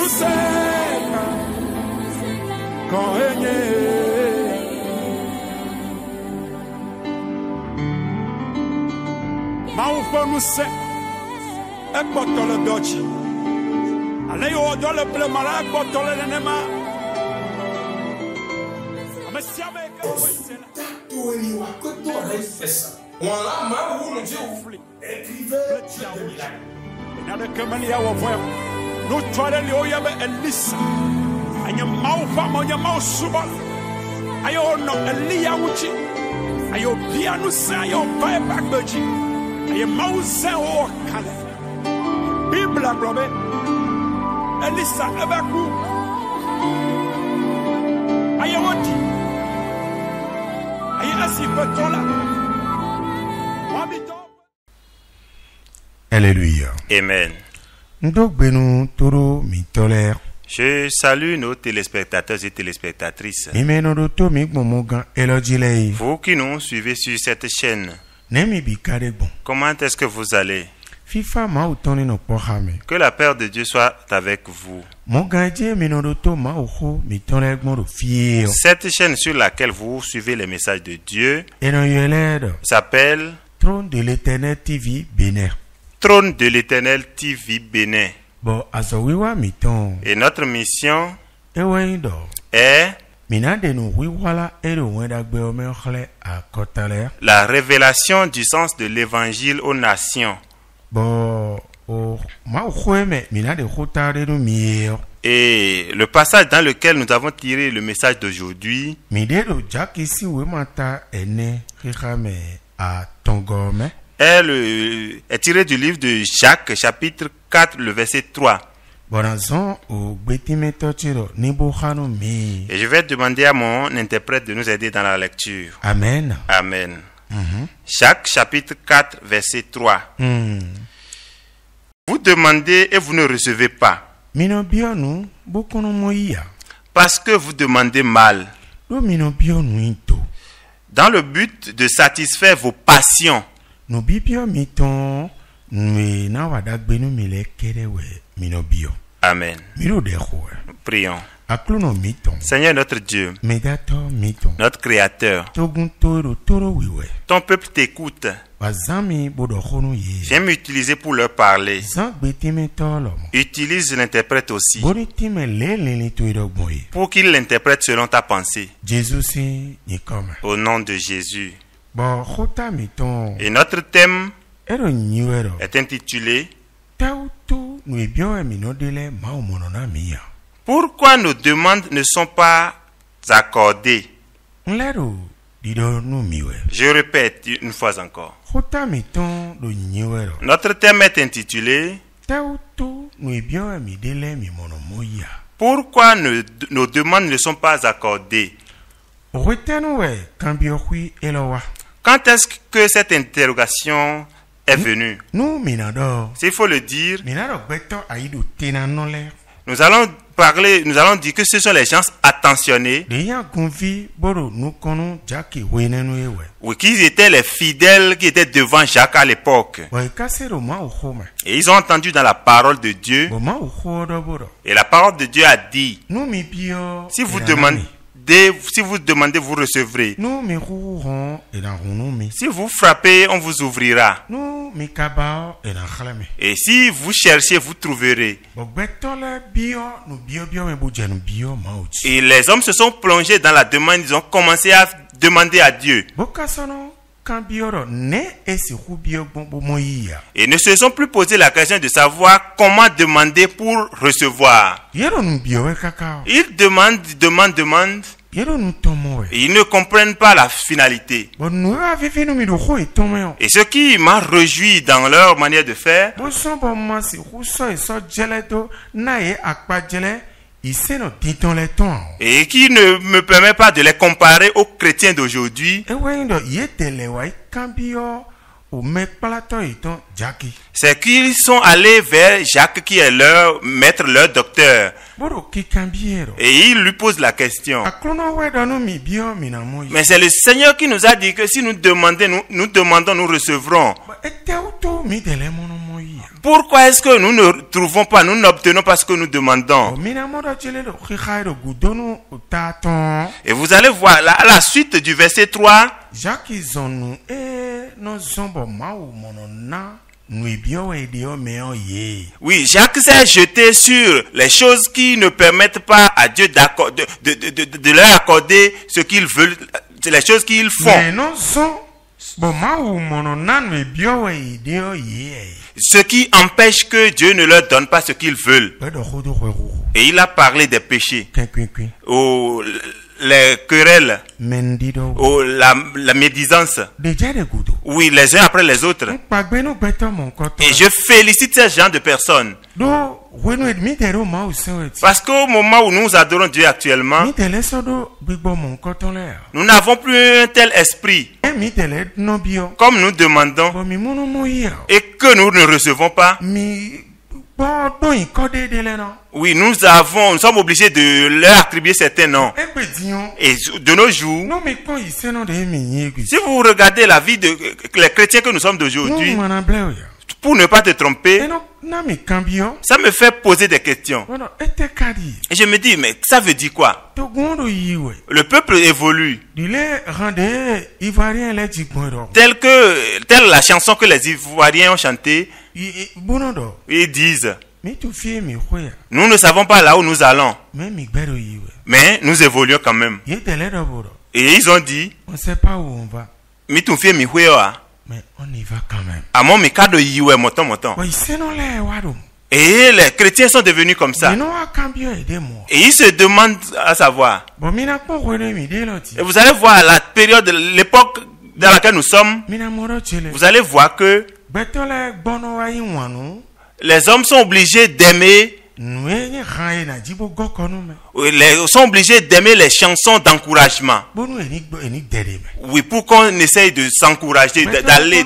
Nuseka Kohenye Maufo nuse Ekbotole dochi Aleyo odole plemala ekbotole nenema Amesiame ekabwesela Tueli wakoto refesa Wala ma wunu jiu Écrivez Nada kamali ya wavoya No twale li oyabe Elisa Anya maufa monya mausubal Ayo no Elia uchi Ayo pianu sa ayo bae bakbeji Ayo mause o kale Bibla brobe Elisa ebaku Ayo wati Ayo asipetola Wabito Alléluia. Amen. Je salue nos téléspectateurs et téléspectatrices. Vous qui nous suivez sur cette chaîne, comment est-ce que vous allez? Que la paix de Dieu soit avec vous. Cette chaîne sur laquelle vous suivez les messages de Dieu s'appelle Trône de l'Éternel TV Bénin. Trône de l'Éternel TV Bénin. Et notre mission est la révélation du sens de l'évangile aux nations. Et le passage dans lequel nous avons tiré le message d'aujourd'hui est tiré du livre de Jacques, chapitre 4, le verset 3. Et je vais demander à mon interprète de nous aider dans la lecture. Amen. Amen. Jacques, chapitre 4, verset 3. Vous demandez et vous ne recevez pas. Parce que vous demandez mal. Dans le but de satisfaire vos passions. Amen. Prions. Seigneur notre Dieu, notre Créateur, ton peuple t'écoute. Viens m'utiliser pour leur parler. Utilise l'interprète aussi pour qu'il l'interprète selon ta pensée. Au nom de Jésus. Et notre thème est intitulé Pourquoi nos demandes ne sont pas accordées? Je répète une fois encore. Notre thème est intitulé Pourquoi nos demandes ne sont pas accordées? Quand est-ce que cette interrogation est venue? S'il faut le dire, nous allons dire que ce sont les gens attentionnés. Oui, qui étaient les fidèles qui étaient devant Jacques à l'époque. Et ils ont entendu dans la parole de Dieu. Et la parole de Dieu a dit, si vous demandez, vous recevrez. Si vous frappez, on vous ouvrira. Et si vous cherchez, vous trouverez. Et les hommes se sont plongés dans la demande, ils ont commencé à demander à Dieu. Et ne se sont plus posé la question de savoir comment demander pour recevoir. Ils demandent. Et ils ne comprennent pas la finalité. Et ce qui m'a réjoui dans leur manière de faire, et qui ne me permet pas de les comparer aux chrétiens d'aujourd'hui, c'est qu'ils sont allés vers Jacques qui est leur maître, leur docteur. Et il lui pose la question. Mais c'est le Seigneur qui nous a dit que si nous demandons, nous recevrons. Pourquoi est-ce que nous ne trouvons pas, nous n'obtenons pas ce que nous demandons? Et vous allez voir à la suite du verset 3. Oui, Jacques s'est jeté sur les choses qui ne permettent pas à Dieu de leur accorder ce qu'ils veulent, les choses qu'ils font. Ce qui empêche que Dieu ne leur donne pas ce qu'ils veulent. Et il a parlé des péchés, les querelles, la médisance. Oui, les uns après les autres. Et je félicite ces gens de personnes. Parce qu'au moment où nous adorons Dieu actuellement, nous n'avons plus un tel esprit. Comme nous demandons et que nous ne recevons pas. Oui, nous sommes obligés de leur attribuer certains noms. Et de nos jours, si vous regardez la vie les chrétiens que nous sommes d'aujourd'hui, pour ne pas te tromper, ça me fait poser des questions. Et je me dis, mais ça veut dire quoi? Le peuple évolue. Telle la chanson que les Ivoiriens ont chantée. Ils disent, nous ne savons pas là où nous allons, mais nous évoluons quand même. Et ils ont dit, on ne sait pas où on va, mais on y va quand même. Et les chrétiens sont devenus comme ça. Et ils se demandent à savoir. Et vous allez voir la période, l'époque dans laquelle nous sommes, vous allez voir que les hommes sont obligés d'aimer. Ils sont obligés d'aimer les chansons d'encouragement. Oui, pour qu'on essaye de s'encourager, d'aller.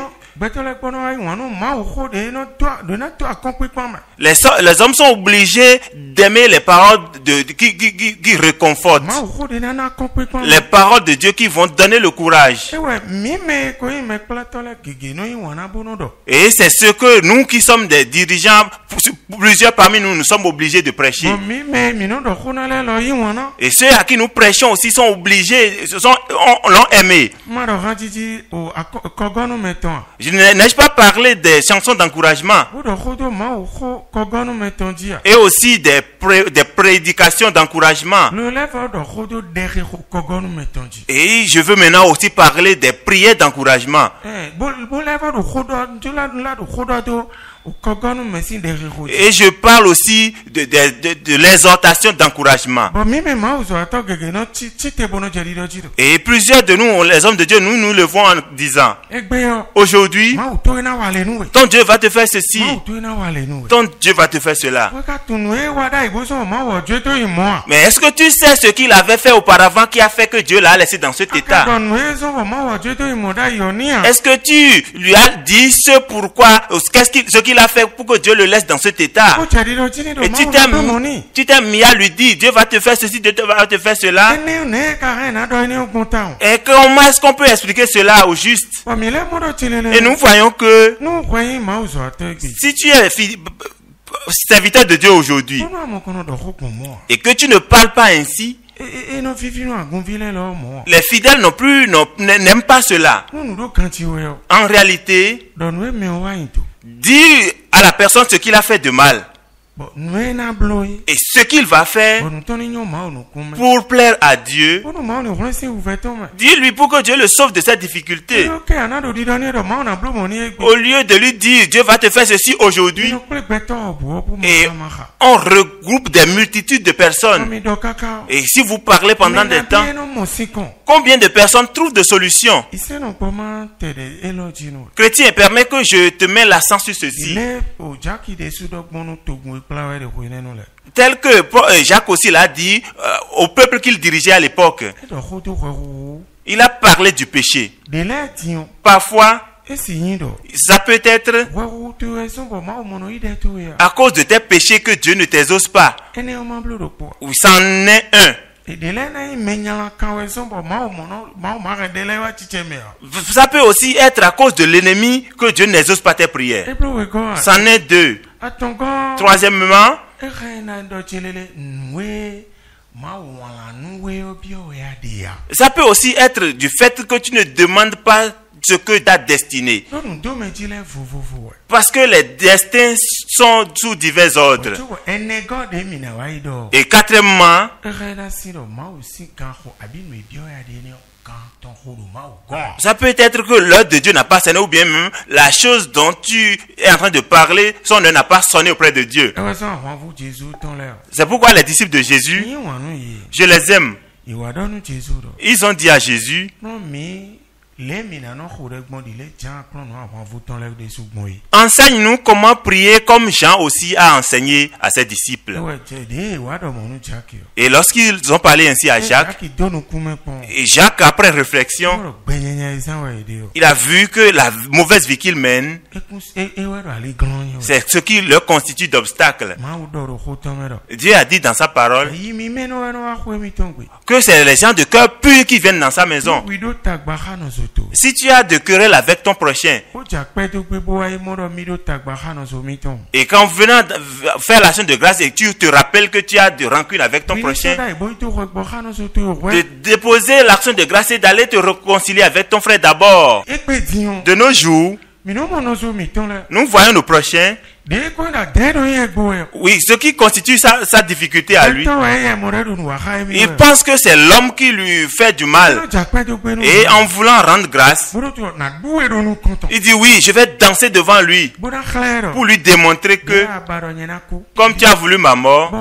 Les hommes sont obligés d'aimer les paroles qui réconfortent. Les paroles de Dieu qui vont donner le courage. Et c'est ce que nous qui sommes des dirigeants, plusieurs parmi nous, nous sommes obligés de prêcher. Et ceux à qui nous prêchons aussi sont obligés, l'ont aimé. N'ai-je pas parlé des chansons d'encouragement et aussi des prédications d'encouragement? Et je veux maintenant aussi parler des prières d'encouragement. Et je parle aussi de l'exhortation d'encouragement. Et plusieurs de nous, les hommes de Dieu, nous levons en disant, aujourd'hui, ton Dieu va te faire ceci, ton Dieu va te faire cela. Mais est-ce que tu sais ce qu'il avait fait auparavant qui a fait que Dieu l'a laissé dans cet état? Est-ce que tu lui as dit ce pourquoi, ce qu'il a fait pour que Dieu le laisse dans cet état? Et tu t'es mis à lui dire, Dieu va te faire ceci, Dieu va te faire cela. Et comment est-ce qu'on peut expliquer cela au juste? Et nous voyons que si tu es serviteur de Dieu aujourd'hui et que tu ne parles pas ainsi, les fidèles non plus n'aiment pas cela. En réalité, dis à la personne ce qu'il a fait de mal et ce qu'il va faire pour plaire à Dieu. Dis-lui pour que Dieu le sauve de cette difficulté. Au lieu de lui dire Dieu va te faire ceci aujourd'hui, et on regroupe des multitudes de personnes. Et si vous parlez pendant des temps, combien de personnes trouvent des solutions? Chrétien, permets que je te mette l'accent sur ceci. Tel que Jacques aussi l'a dit au peuple qu'il dirigeait à l'époque. Il a parlé du péché. Parfois, Ça peut être à cause de tes péchés que Dieu ne t'exauce pas. Oui, c'en est un. Ça peut aussi être à cause de l'ennemi que Dieu n'exauce pas tes prières. C'en est deux. Troisièmement, ça peut aussi être du fait que tu ne demandes pas ce que ta destinée. Parce que les destins sont sous divers ordres. Et quatrièmement, ça peut être que l'heure de Dieu n'a pas sonné, ou bien même la chose dont tu es en train de parler, son heure n'a pas sonné auprès de Dieu. C'est pourquoi les disciples de Jésus, je les aime. Ils ont dit à Jésus, enseigne-nous comment prier comme Jean aussi a enseigné à ses disciples. Et lorsqu'ils ont parlé ainsi à Jacques, et Jacques, après réflexion, il a vu que la mauvaise vie qu'il mène, c'est ce qui leur constitue d'obstacle. Dieu a dit dans sa parole que c'est les gens de cœur pur qui viennent dans sa maison. Si tu as de querelles avec ton prochain, et qu'en venant faire l'action de grâce et tu te rappelles que tu as de rancune avec ton prochain, de déposer l'action de grâce et d'aller te réconcilier avec ton frère d'abord. De nos jours, nous voyons nos prochains. Oui, ce qui constitue sa difficulté à lui. Il pense que c'est l'homme qui lui fait du mal. Et en voulant rendre grâce, il dit oui, je vais danser devant lui pour lui démontrer que comme tu as voulu ma mort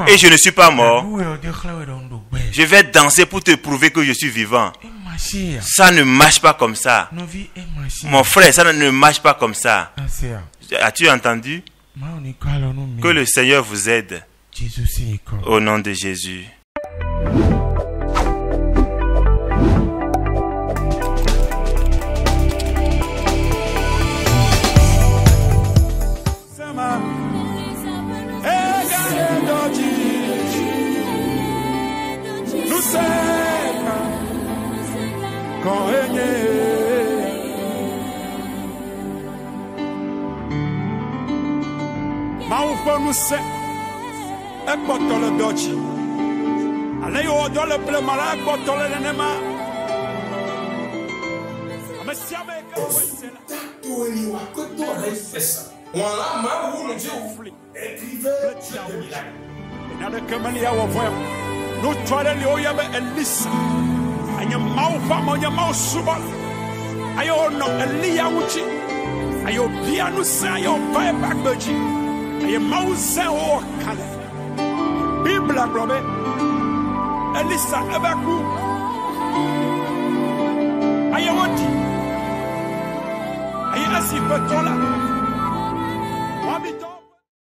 et je ne suis pas mort, je vais danser pour te prouver que je suis vivant. Ça ne marche pas comme ça. Mon frère, ça ne marche pas comme ça. As-tu entendu? Que le Seigneur vous aide. Au nom de Jésus. Nous c'est un bottle d'ochi. Allez au dans le bleu malade, bottle de nema. Aye mauze o kale Bible robe Elisa ebaku aye wodi aye asi petola